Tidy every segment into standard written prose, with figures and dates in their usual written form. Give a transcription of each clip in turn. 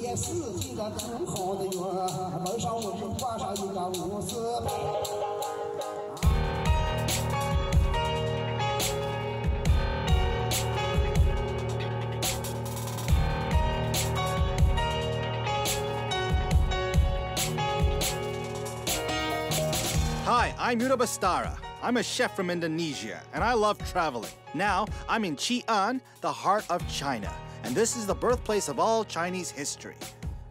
年四季的更好的月，门上我是挂上一张五四。Hi, I'm Yuda Bastara. I'm a chef from Indonesia, and I love traveling. Now, I'm in Xi'an, the heart of China, and this is the birthplace of all Chinese history.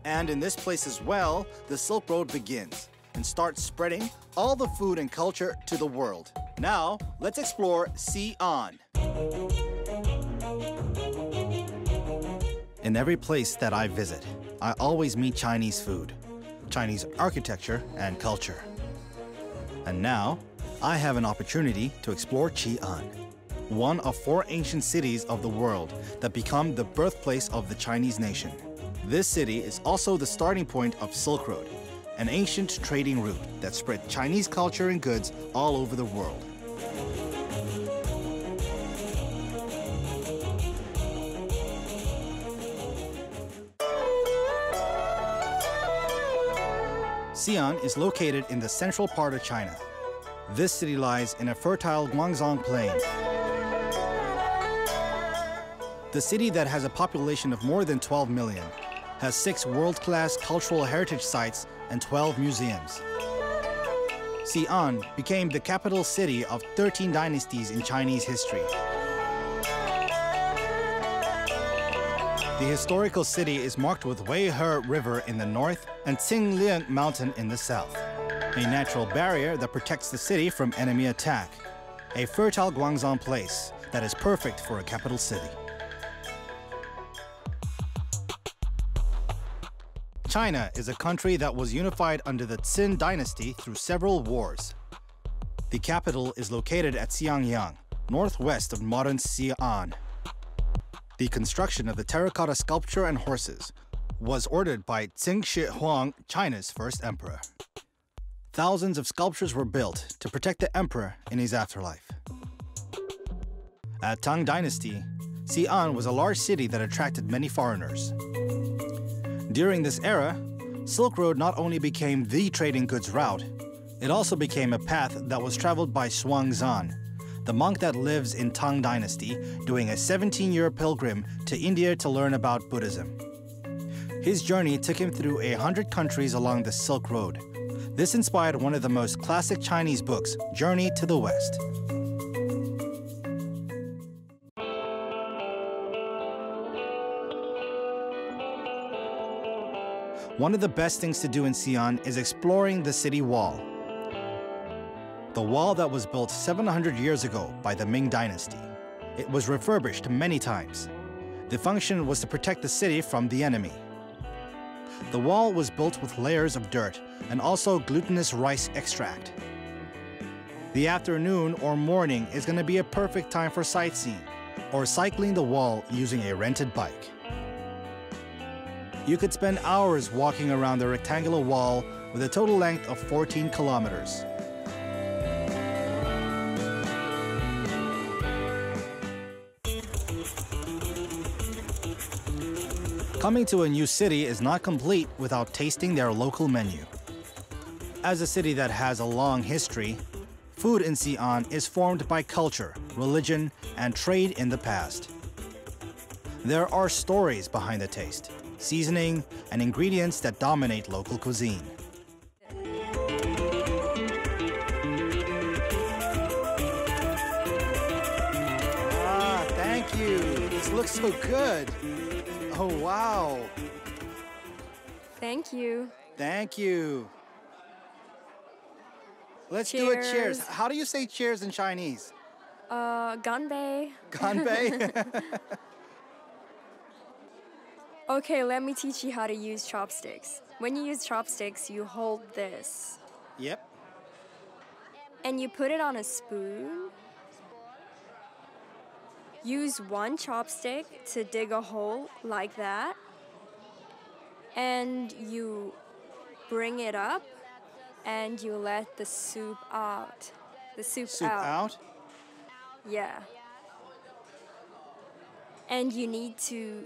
And in this place as well, the Silk Road begins and starts spreading all the food and culture to the world. Now, let's explore Xi'an. In every place that I visit, I always meet Chinese food, Chinese architecture and culture. And now, I have an opportunity to explore Xi'an, one of 4 ancient cities of the world that become the birthplace of the Chinese nation. This city is also the starting point of Silk Road, an ancient trading route that spread Chinese culture and goods all over the world. Xi'an is located in the central part of China. This city lies in a fertile Guangdong plain. The city that has a population of more than 12 million has 6 world-class cultural heritage sites and 12 museums. Xi'an became the capital city of 13 dynasties in Chinese history. The historical city is marked with Weihe River in the north and Qinglian Mountain in the south, a natural barrier that protects the city from enemy attack, a fertile Guangdong place that is perfect for a capital city. China is a country that was unified under the Qin dynasty through several wars. The capital is located at Xiangyang, northwest of modern Xi'an. The construction of the terracotta sculpture and horses was ordered by Qin Shi Huang, China's first emperor. Thousands of sculptures were built to protect the emperor in his afterlife. At Tang Dynasty, Xi'an was a large city that attracted many foreigners. During this era, Silk Road not only became the trading goods route, it also became a path that was traveled by Xuanzang, the monk that lives in Tang Dynasty, doing a 17-year pilgrim to India to learn about Buddhism. His journey took him through 100 countries along the Silk Road. This inspired one of the most classic Chinese books, Journey to the West. One of the best things to do in Xi'an is exploring the city wall. The wall that was built 700 years ago by the Ming Dynasty. It was refurbished many times. The function was to protect the city from the enemy. The wall was built with layers of dirt and also glutinous rice extract. The afternoon or morning is going to be a perfect time for sightseeing or cycling the wall using a rented bike. You could spend hours walking around the rectangular wall with a total length of 14 kilometers. Coming to a new city is not complete without tasting their local menu. As a city that has a long history, food in Xi'an is formed by culture, religion, and trade in the past. There are stories behind the taste, seasoning, and ingredients that dominate local cuisine. Ah, thank you. This looks so good. Oh, wow. Thank you. Thank you. Let's do a cheers. How do you say cheers in Chinese? Ganbei. Ganbei? Okay, let me teach you how to use chopsticks. When you use chopsticks, you hold this. Yep. And you put it on a spoon. Use one chopstick to dig a hole like that. And you bring it up and you let the soup out. The soup out? Yeah. And you need to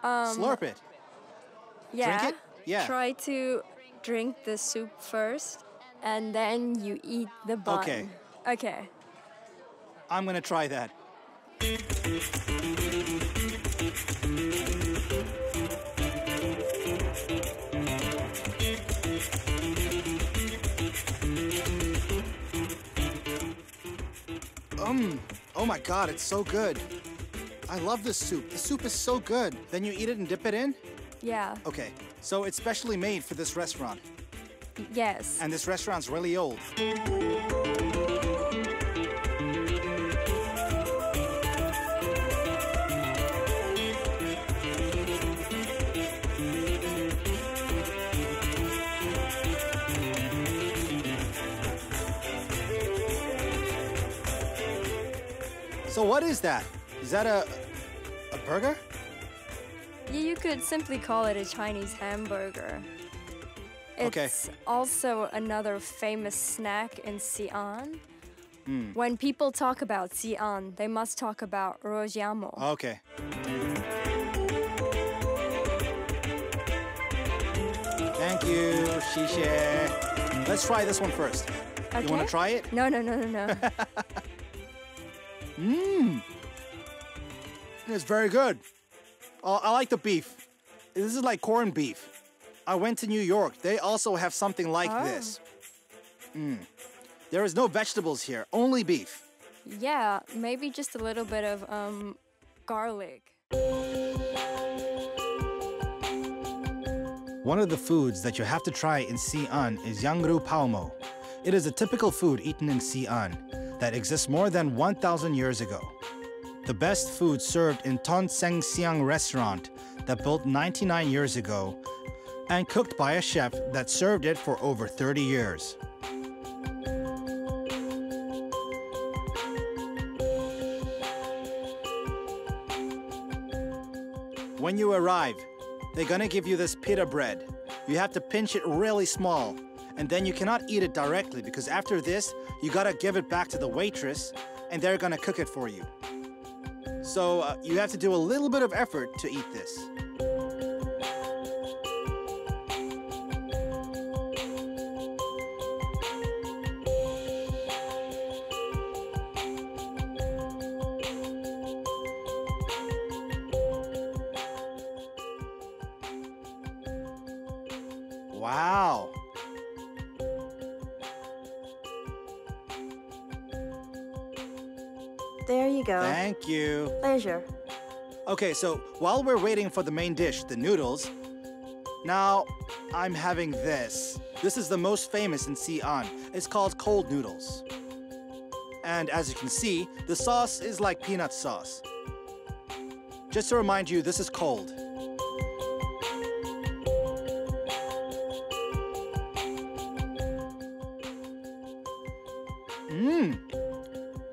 slurp it. Yeah. Drink it? Yeah. Try to drink the soup first, and then you eat the bun. Okay. Okay. I'm gonna try that. Oh my God, it's so good. I love this soup. The soup is so good. Then you eat it and dip it in? Yeah. Okay, so it's specially made for this restaurant. Yes. And this restaurant's really old. So what is that? Is that a burger? Yeah, you could simply call it a Chinese hamburger. Okay. It's also another famous snack in Xi'an. When people talk about Xi'an, they must talk about rojiamo. Okay. Thank you, Xie. Let's try this one first. Okay? You want to try it? No. It's very good. I like the beef. This is like corned beef. I went to New York. They also have something like this. There is no vegetables here, only beef. Yeah, maybe just a little bit of garlic. One of the foods that you have to try in Xi'an is yangru palmo. It is a typical food eaten in Xi'an that exists more than 1,000 years ago. The best food served in Tonseng Xiang restaurant that built 99 years ago and cooked by a chef that served it for over 30 years. When you arrive, they're gonna give you this pita bread. You have to pinch it really small, and then you cannot eat it directly because after this, you gotta give it back to the waitress and they're gonna cook it for you. So you have to do a little bit of effort to eat this. Wow. There you go. Thank you. Pleasure. Okay, so while we're waiting for the main dish, the noodles, now I'm having this. This is the most famous in Xi'an. It's called cold noodles. And as you can see, the sauce is like peanut sauce. Just to remind you, this is cold.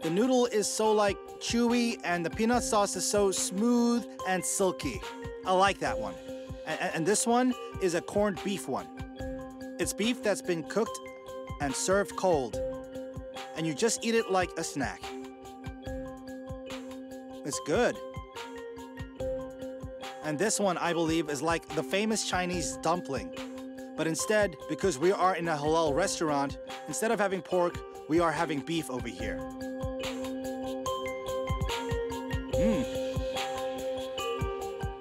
The noodle is so like chewy and the peanut sauce is so smooth and silky. I like that one. And this one is a corned beef one. It's beef that's been cooked and served cold. And you just eat it like a snack. It's good. And this one, I believe, is like the famous Chinese dumpling. But instead, because we are in a halal restaurant, instead of having pork, we are having beef over here.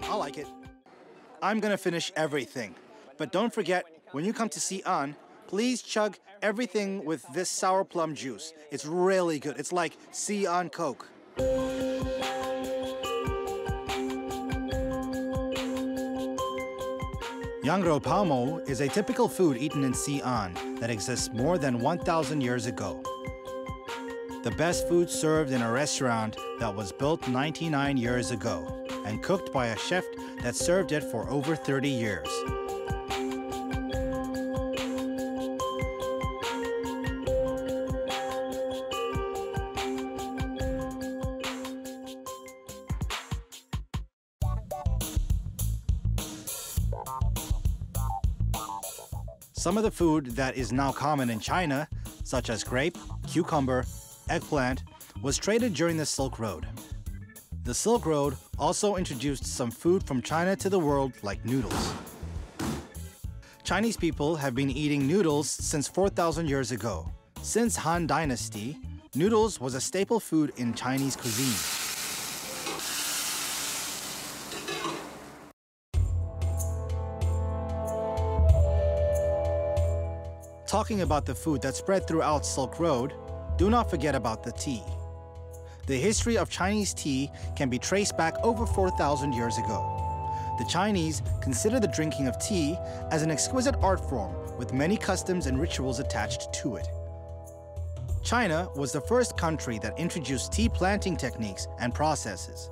I like it. I'm gonna finish everything. But don't forget, when you come to Xi'an, please chug everything with this sour plum juice. It's really good. It's like Xi'an Coke. Yangro palmo is a typical food eaten in Xi'an that exists more than 1,000 years ago. The best food served in a restaurant that was built 99 years ago and cooked by a chef that served it for over 30 years. Some of the food that is now common in China, such as grape, cucumber, eggplant, was traded during the Silk Road. The Silk Road also introduced some food from China to the world like noodles. Chinese people have been eating noodles since 4,000 years ago. Since Han Dynasty, noodles was a staple food in Chinese cuisine. Talking about the food that spread throughout Silk Road, do not forget about the tea. The history of Chinese tea can be traced back over 4,000 years ago. The Chinese consider the drinking of tea as an exquisite art form with many customs and rituals attached to it. China was the first country that introduced tea planting techniques and processes.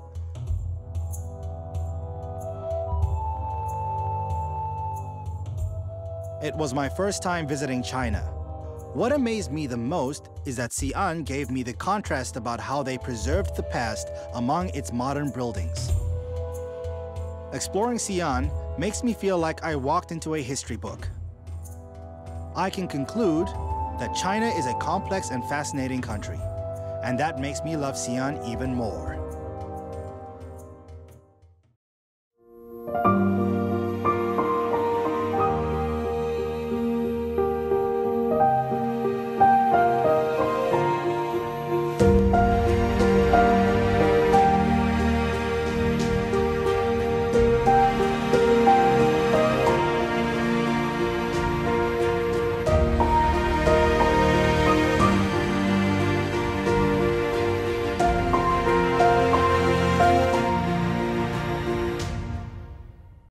It was my first time visiting China. What amazed me the most is that Xi'an gave me the contrast about how they preserved the past among its modern buildings. Exploring Xi'an makes me feel like I walked into a history book. I can conclude that China is a complex and fascinating country, and that makes me love Xi'an even more.